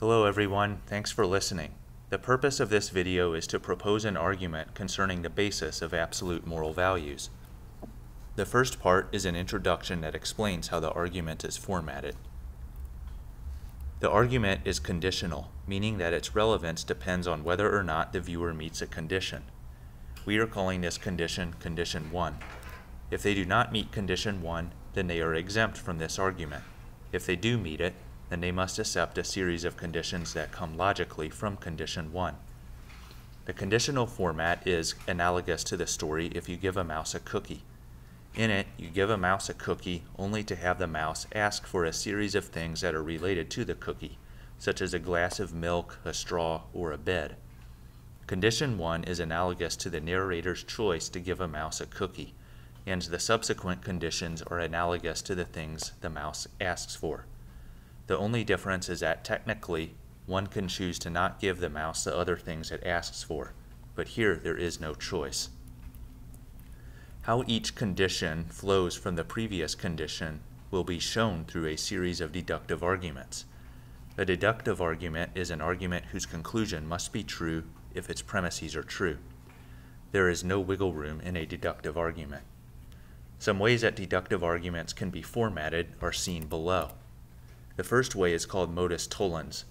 Hello everyone, thanks for listening. The purpose of this video is to propose an argument concerning the basis of absolute moral values. The first part is an introduction that explains how the argument is formatted. The argument is conditional, meaning that its relevance depends on whether or not the viewer meets a condition. We are calling this condition condition 1. If they do not meet condition 1, then they are exempt from this argument. If they do meet it, then they must accept a series of conditions that come logically from condition 1. The conditional format is analogous to the story if you give a mouse a cookie. In it, you give a mouse a cookie only to have the mouse ask for a series of things that are related to the cookie, such as a glass of milk, a straw, or a bed. Condition 1 is analogous to the narrator's choice to give a mouse a cookie, and the subsequent conditions are analogous to the things the mouse asks for. The only difference is that technically, one can choose to not give the mouse the other things it asks for, but here there is no choice. How each condition flows from the previous condition will be shown through a series of deductive arguments. A deductive argument is an argument whose conclusion must be true if its premises are true. There is no wiggle room in a deductive argument. Some ways that deductive arguments can be formatted are seen below. The first way is called modus tollens.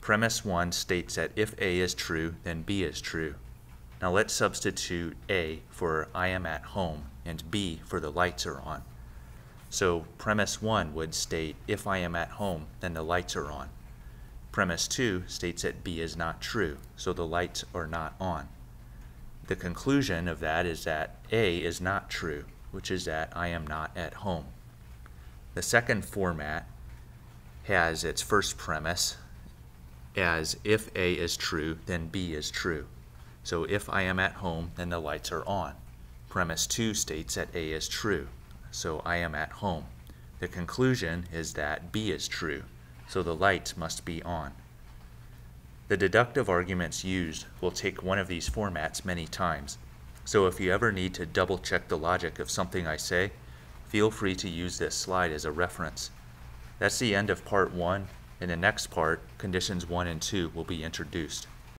Premise 1 states that if A is true, then B is true. Now let's substitute A for I am at home and B for the lights are on. So premise 1 would state if I am at home, then the lights are on. Premise 2 states that B is not true, so the lights are not on. The conclusion of that is that A is not true, which is that I am not at home. The second format has its first premise as if A is true, then B is true. So if I am at home, then the lights are on. Premise 2 states that A is true, so I am at home. The conclusion is that B is true, so the lights must be on. The deductive arguments used will take one of these formats many times, so if you ever need to double check the logic of something I say, feel free to use this slide as a reference. That's the end of part 1. In the next part, conditions 1 and 2 will be introduced.